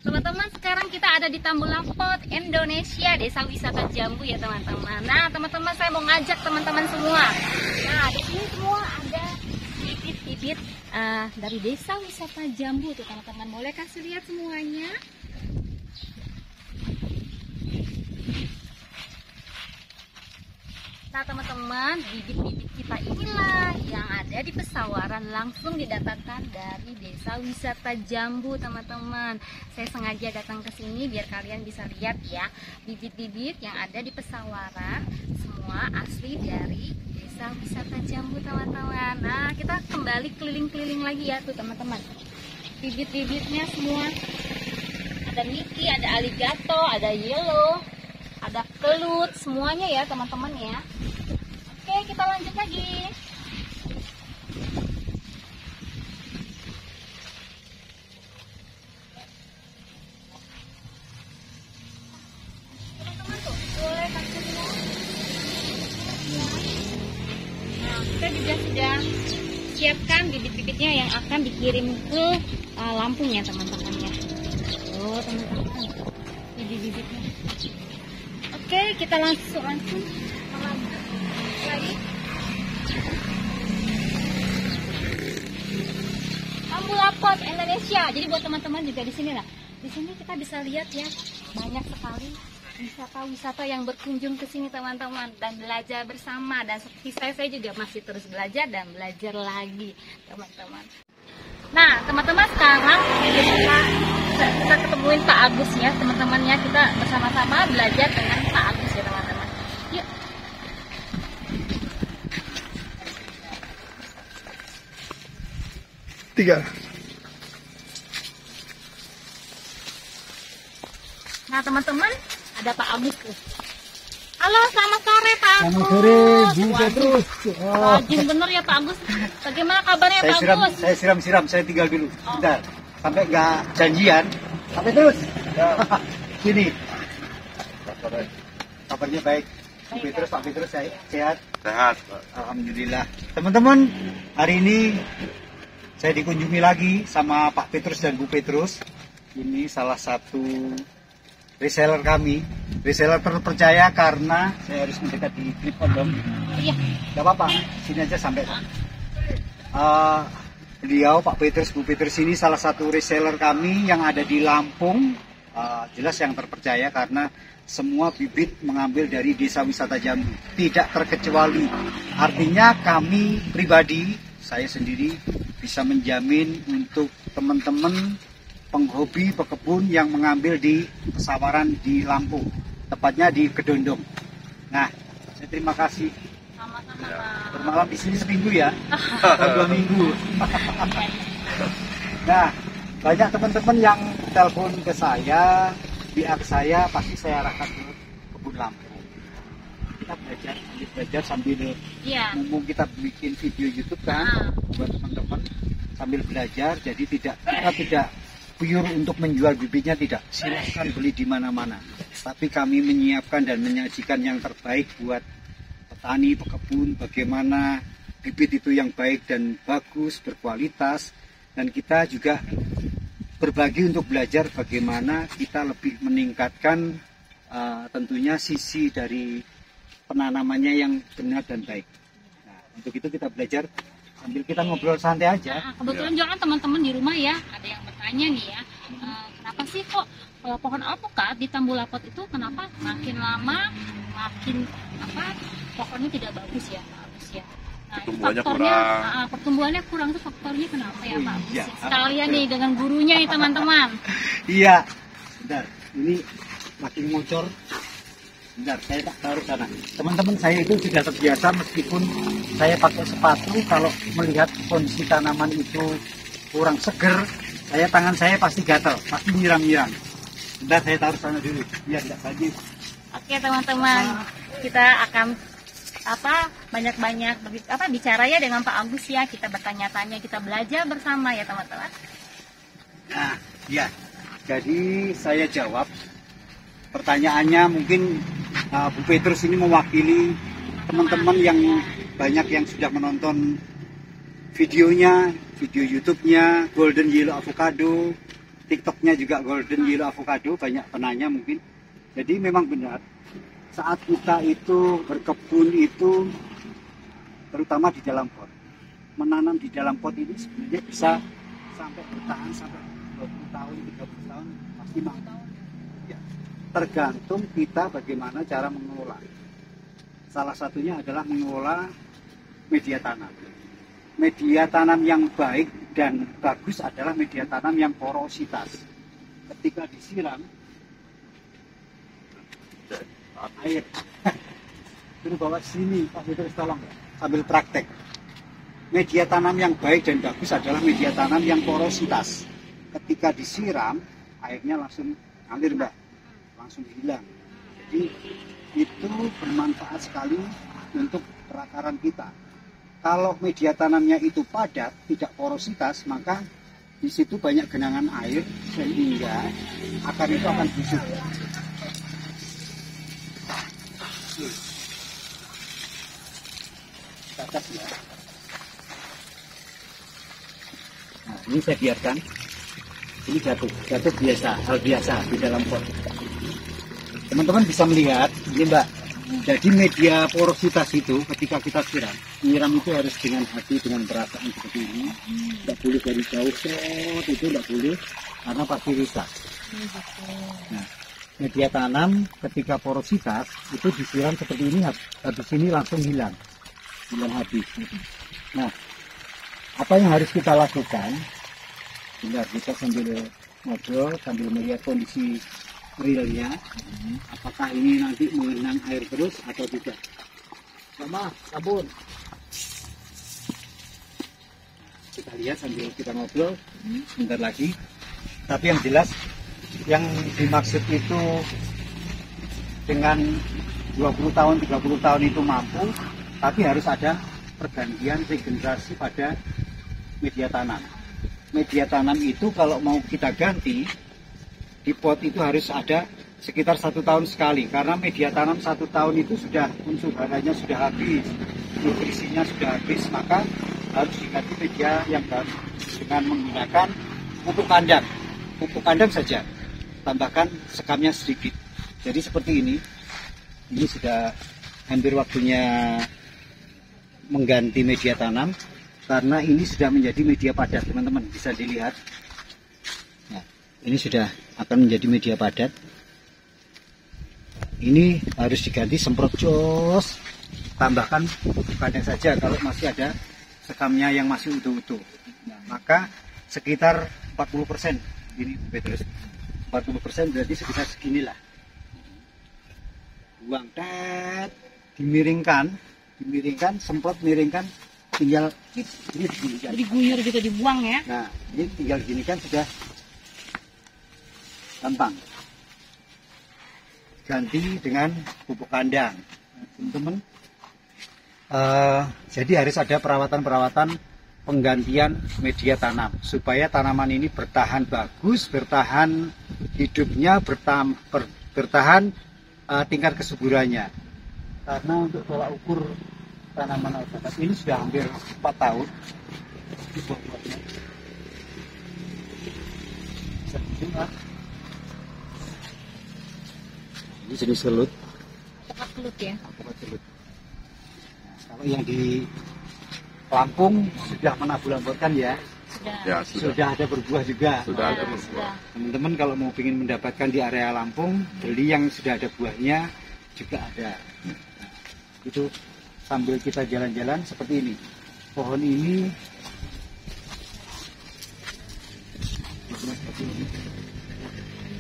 Teman-teman, sekarang kita ada di Tambulampot, Indonesia, Desa Wisata Jambu ya teman-teman. Nah, teman-teman, saya mau ngajak teman-teman semua. Nah, di sini semua ada bibit-bibit dari Desa Wisata Jambu tuh teman-teman. Boleh kasih lihat semuanya? Nah teman-teman, bibit-bibit kita inilah yang ada di pesawaran langsung didatangkan dari Desa Wisata Jambu teman-teman. Saya sengaja datang ke sini biar kalian bisa lihat ya, bibit-bibit yang ada di pesawaran semua asli dari Desa Wisata Jambu teman-teman. Nah kita kembali keliling-keliling lagi ya tuh teman-teman. Bibit-bibitnya semua ada Mickey, ada alligator, ada yellow, ada kelut, semuanya ya teman-teman ya. Oke, kita lanjut lagi. Teman-teman tuh, boleh kasih lihat. Nah, kita juga sudah siapkan bibit-bibitnya yang akan dikirim ke Lampung ya teman-teman ya. Oh teman-teman, bibit-bibitnya. Oke, kita langsung lanjut lagi. Tambulampot Indonesia. Jadi buat teman-teman juga di sini lah. Di sini kita bisa lihat ya, banyak sekali wisata-wisata yang berkunjung ke sini teman-teman dan belajar bersama. Dan seperti saya juga masih terus belajar dan belajar lagi teman-teman. Nah teman-teman, sekarang kita ketemuin Pak Agus ya teman-teman ya. Kita bersama-sama belajar dengan Pak Agus ya teman-teman. Yuk. Tiga. Nah teman-teman, ada Pak Agus tuh. Halo, selamat sore Pak Agus. Selamat sore, Bu Petrus. Rajin bener ya Pak Agus. Bagaimana kabarnya Pak Agus? Saya siram, saya tinggal dulu. Bentar, sampai nggak janjian. Sampai terus. Sini. Kabarnya baik. Bu Petrus, Pak Petrus sehat? Sehat. Alhamdulillah. Teman-teman, hari ini saya dikunjungi lagi sama Pak Petrus dan Bu Petrus. Ini salah satu reseller kami, reseller terpercaya karena saya harus mendekat di klip kondom. Iya. Gak apa-apa, sini aja sampai. Beliau Pak Petrus, Bu Petrus ini salah satu reseller kami yang ada di Lampung. Jelas yang terpercaya karena semua bibit mengambil dari Desa Wisata Jambu, tidak terkecuali. Artinya kami pribadi, saya sendiri bisa menjamin untuk teman-teman penghobi pekebun yang mengambil di pesawaran di Lampung, tepatnya di Kedondong. Nah, saya terima kasih. Sama-sama Pak. Bermalam di sini seminggu ya, 2 minggu. Nah, banyak teman-teman yang telepon ke saya, WA ke saya, pasti saya arahkan ke kebun Lampung. Kita belajar sambil Iya. mumpung kita bikin video YouTube kan, buat teman-teman sambil belajar. Jadi kita tidak pure untuk menjual bibitnya, tidak. Silahkan beli di mana-mana. Tapi kami menyiapkan dan menyajikan yang terbaik buat petani, pekebun, bagaimana bibit itu yang baik dan bagus, berkualitas. Dan kita juga berbagi untuk belajar bagaimana kita lebih meningkatkan tentunya sisi dari penanamannya yang benar dan baik. Nah, untuk itu kita belajar sambil kita ngobrol santai aja. Nah, kebetulan juga kan teman-teman di rumah ya, ada yang bertanya nih ya, kenapa sih kok pohon alpukat di Tambulampot itu kenapa makin lama makin pohonnya tidak bagus ya Pak Agus ya? Nah, itu Pertumbuhannya faktornya kurang. Pertumbuhannya kurang itu faktornya kenapa ya Pak Agus? Iya. Sekalian nih dengan gurunya nih teman-teman. Iya, bentar, ini makin ngocor. Bentar, saya tak taruh sana. Teman-teman, saya itu sudah terbiasa meskipun saya pakai sepatu, kalau melihat kondisi tanaman itu kurang seger, tangan saya pasti gatal, pasti nyiram-nyiram. Bentar, saya taruh sana dulu, biar tidak banjir. Oke teman-teman, kita akan banyak-banyak bicara ya dengan Pak Agus ya, kita bertanya-tanya, kita belajar bersama ya teman-teman. Nah, ya, jadi saya jawab pertanyaannya. Mungkin Bu Petrus ini mewakili teman-teman yang banyak yang sudah menonton videonya, video YouTube-nya Golden Yellow Avocado, TikToknya juga Golden Yellow Avocado, banyak penanya mungkin. Jadi memang benar, saat kita itu berkebun itu, terutama di dalam pot, menanam di dalam pot ini sebenarnya bisa sampai bertahan sampai 20 tahun, 30 tahun, pasti mampu. Ya, tergantung kita bagaimana cara mengelola. Salah satunya adalah mengelola media tanam. Media tanam yang baik dan bagus adalah media tanam yang porositas. Ketika disiram, air terus bawa sini, Pak Petrus tolong sambil praktek. Media tanam yang baik dan bagus adalah media tanam yang porositas. Ketika disiram, airnya langsung ngalir, Mbak, langsung hilang. Jadi itu bermanfaat sekali untuk perakaran kita. Kalau media tanamnya itu padat, tidak porositas, maka di situ banyak genangan air sehingga akar itu akan busuk. Cacat ya. Nah, ini saya biarkan. Ini jatuh biasa, hal biasa di dalam pot. Teman-teman bisa melihat, ini Mbak. Jadi media porositas itu ketika kita siram itu harus dengan hati, dengan perasaan seperti ini. Tidak boleh dari jauh, itu tidak boleh, karena pasti rusak. Nah, media tanam ketika porositas itu disiram seperti ini, habis ini langsung hilang habis. Nah, apa yang harus kita lakukan? Bentar, kita sambil ngobrol, sambil melihat kondisi realnya, apakah ini nanti mengenang air terus atau tidak. Sama sabun, kita lihat sambil kita ngobrol sebentar lagi. Tapi yang jelas, yang dimaksud itu dengan 20 tahun 30 tahun itu mampu, tapi harus ada pergantian regenerasi pada media tanam. Media tanam itu kalau mau kita ganti di pot itu harus ada sekitar 1 tahun sekali, karena media tanam 1 tahun itu sudah unsur haranya sudah habis, nutrisinya sudah habis, maka harus diganti media yang baru dengan menggunakan pupuk kandang. Pupuk kandang saja, tambahkan sekamnya sedikit. Jadi seperti ini sudah hampir waktunya mengganti media tanam, karena ini sudah menjadi media padat, teman-teman bisa dilihat. Nah, ini sudah akan menjadi media padat. Ini harus diganti, semprot jos, tambahkan pupuk kandang saja kalau masih ada sekamnya yang masih utuh-utuh. Nah, maka sekitar 40%, ini Petrus, 40% berarti sekitar seginilah. Buang, dimiringkan, semprot, miringkan, tinggal ini diginikan. Jadi guyur gitu, dibuang ya. Nah, ini tinggal ginikan sudah gampang. Ganti dengan pupuk kandang, teman-teman. Jadi harus ada perawatan penggantian media tanam supaya tanaman ini bertahan bagus, bertahan hidupnya, bertahan tingkat kesuburannya. Karena untuk tolak ukur tanaman alpukat ini sudah hampir 4 tahun. Ini jenis selut. Alpukat selut ya. Alpukat selut. Nah, kalau yang di Lampung sudah menabulamporkan ya. Sudah ada berbuah juga. Sudah ada berbuah. Teman-teman kalau mau ingin mendapatkan di area Lampung, beli yang sudah ada buahnya juga ada. Nah, itu sambil kita jalan-jalan seperti ini. Pohon ini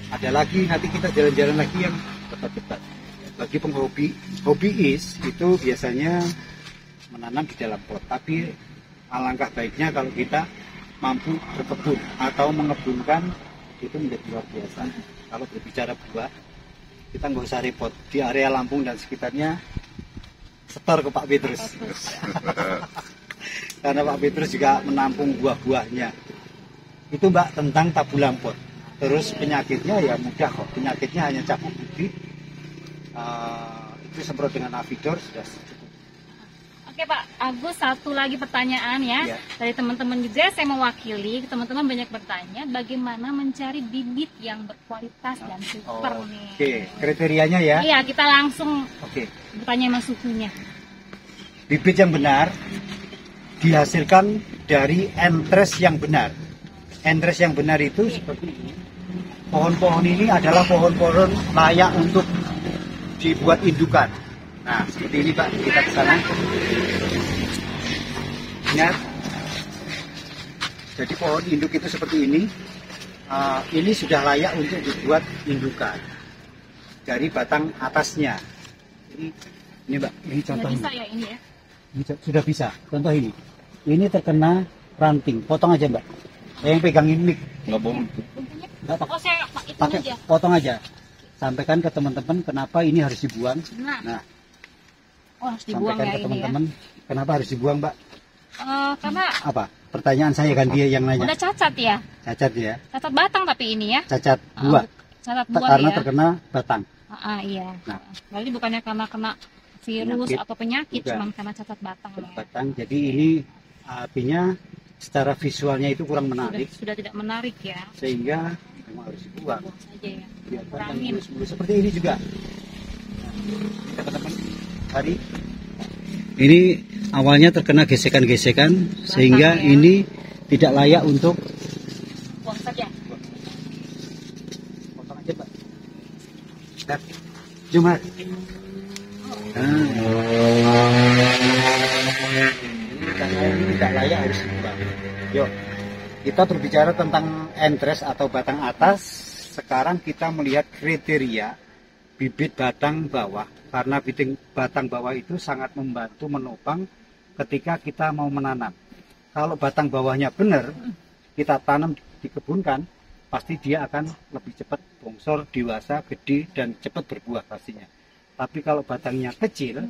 ada lagi, nanti kita jalan-jalan lagi yang tepat-tepat. Bagi penghobi, hobbyis itu biasanya menanam di dalam pot. Tapi alangkah baiknya kalau kita mampu berkebun atau mengebunkan, itu menjadi luar biasa. Kalau berbicara buah, kita nggak usah repot. Di area Lampung dan sekitarnya, setor ke Pak Petrus. Karena Pak Petrus juga menampung buah-buahnya. Itu Mbak tentang tabulampot. Terus penyakitnya ya mudah kok. Penyakitnya hanya capuk bibit. Itu semprot dengan Avidor sudah cukup. Oke Pak Agus, satu lagi pertanyaan ya. Ya. Dari teman-teman juga saya mewakili, teman-teman banyak bertanya bagaimana mencari bibit yang berkualitas dan super nih. Oke, kriterianya ya. Iya, kita langsung Oke. bertanya sama sukunya. Bibit yang benar dihasilkan dari entres yang benar. Entres yang benar itu seperti ini. Pohon-pohon ini adalah pohon-pohon layak untuk dibuat indukan. Nah, seperti ini Pak, kita ke sana. Lihat. Jadi pohon induk itu seperti ini. Ini sudah layak untuk dibuat indukan dari batang atasnya. Ini Mbak, ini Nggak contohnya. bisa ya ini ya. Sudah bisa. Contoh ini. Ini terkena ranting. Potong aja Mbak. Saya yang pegangin mic. Nggak bohong. Bentuknya. Nggak Oh saya itu pakai, aja. potong aja. Sampaikan ke teman-teman kenapa ini harus dibuang. Nah, Nah, oh harus dibuang sampaikan ya ke ini ya. teman-teman kenapa harus dibuang Mbak. Karena Apa? Pertanyaan saya kan dia yang nanya. udah cacat ya. Cacat ya. Cacat batang tapi ini ya. Cacat buah. Cacat buah Karena ya. terkena batang. Iya. Nah. Berarti bukannya karena kena virus Penyakit. atau penyakit, Bukan. cuma karena cacat batang ya. Batang. Jadi ini artinya secara visualnya itu kurang menarik Sudah tidak menarik ya. sehingga memang harus dibuang. Buang saja ya. Biarkan yang Kurangin. mulus-mulus seperti ini juga. Nah, teman-teman, hari ini awalnya terkena gesekan-gesekan sehingga ya. ini tidak layak untuk Buang saja. potong aja Pak. Lihat. Cuma ini tidak layak harus dibuang. Yuk, kita berbicara tentang entres atau batang atas. Sekarang kita melihat kriteria bibit batang bawah, karena bibit batang bawah itu sangat membantu menopang ketika kita mau menanam. Kalau batang bawahnya benar, kita tanam dikebunkan, pasti dia akan lebih cepat bongsor, dewasa, gede, dan cepat berbuah pastinya. Tapi kalau batangnya kecil,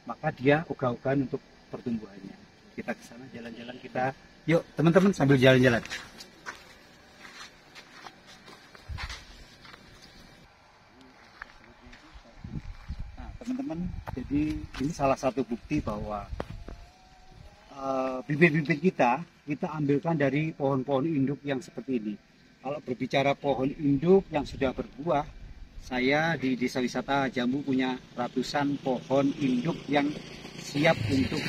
maka dia ogah-ogahan untuk pertumbuhannya. Kita ke sana jalan-jalan kita. Yuk teman-teman sambil jalan-jalan. Nah teman-teman, jadi ini salah satu bukti bahwa bibit-bibit kita ambilkan dari pohon-pohon induk yang seperti ini. Kalau berbicara pohon induk yang sudah berbuah, saya di Desa Wisata Jambu punya ratusan pohon induk yang siap untuk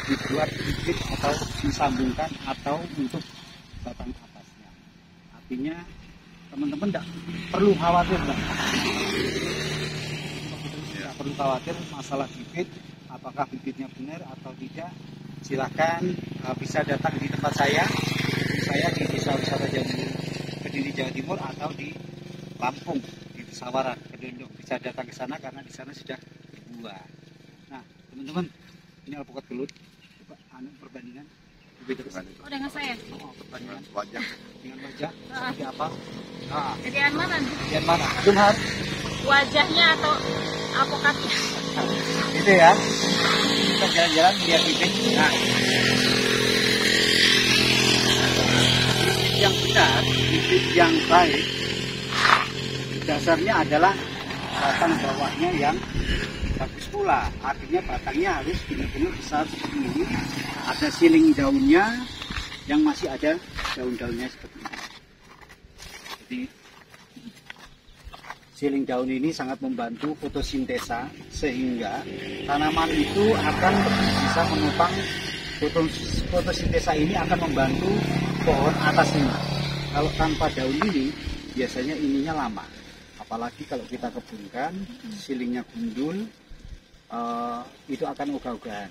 dibuat bibit atau disambungkan atau untuk batang atasnya. Artinya teman-teman tidak perlu khawatir, tidak perlu khawatir masalah bibit, apakah bibitnya benar atau tidak. Silahkan bisa datang di tempat saya di Desa Wisata Jambu Kediri Jawa Timur atau di Lampung di Sawaran Kedondong. Bisa datang ke sana karena di sana sudah berbuah. Nah teman-teman, ini alpukat gelut. Coba perbandingan bibit terus. Oh dengan saya. Perbandingan Wajah. dengan wajah seperti apa? Nah, Jadian mana? yang mana? Jumhar. Wajahnya atau alpukatnya? Itu ya. Kita jalan-jalan lihat bibit. Nah, bibit yang benar, bibit yang baik, dasarnya adalah batang bawahnya yang bagus pula. Artinya batangnya harus benar-benar besar seperti ini. Ada siling daunnya yang masih ada daun-daunnya seperti ini. Jadi siling daun ini sangat membantu fotosintesa sehingga tanaman itu akan bisa menopang fotosintesa ini akan membantu pohon atasnya. Kalau tanpa daun ini biasanya ininya lama. Apalagi kalau kita kebunkan silingnya gundul, itu akan ogah-ogahan.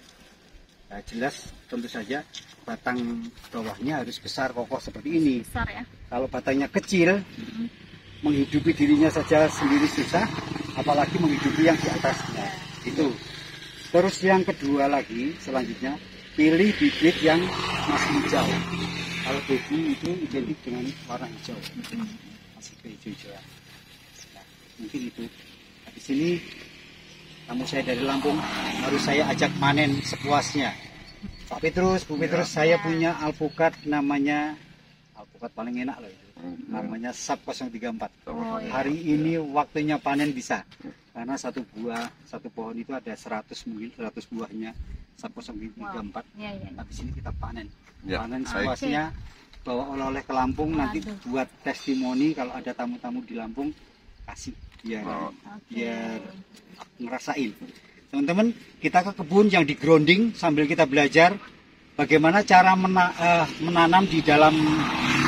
Nah, jelas tentu saja batang bawahnya harus besar kokoh seperti ini. Besar ya. Kalau batangnya kecil, menghidupi dirinya saja sendiri susah, apalagi menghidupi yang di atasnya. Itu. Terus yang kedua lagi, selanjutnya pilih bibit yang masih hijau. Kalau baby itu identik dengan warna hijau, masih hijau-hijauan. Nah, mungkin itu. Nah, di sini tamu saya dari Lampung, harus saya ajak manen sepuasnya. Pak Petrus, Bu Petrus, saya punya alpukat namanya alpukat paling enak loh itu. Namanya SAP 034. Oh, iya. Hari ini waktunya panen bisa. Karena satu pohon itu ada 100 mungkin 100 buahnya. 1034. Ya, ya. Habis ini kita panen. Ya, Panen baik. situasinya, bawa oleh-oleh ke Lampung, nanti Waduh. buat testimoni kalau ada tamu-tamu di Lampung, kasih biar Oh. biar ngerasain. Teman-teman, kita ke kebun yang di grounding sambil kita belajar bagaimana cara menanam di dalam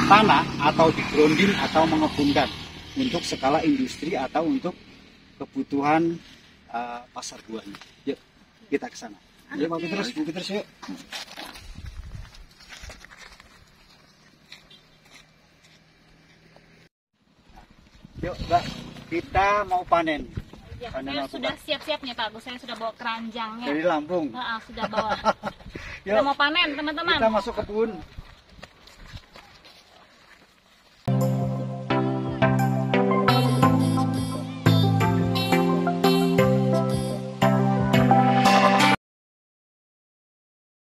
tanah atau di grounding atau mengebunkan untuk skala industri atau untuk kebutuhan pasar buahnya. Yuk, kita ke sana. Yuk, Pak Petrus, Bu Petrus, yuk. Yuk, Mbak, kita mau panen. Ya, Panen saya apa, sudah Pak? siap-siap nih Pak Agus, saya sudah bawa keranjangnya. Dari Lampung. Sudah bawa. Yuk, Kita mau panen teman-teman. kita masuk kebun.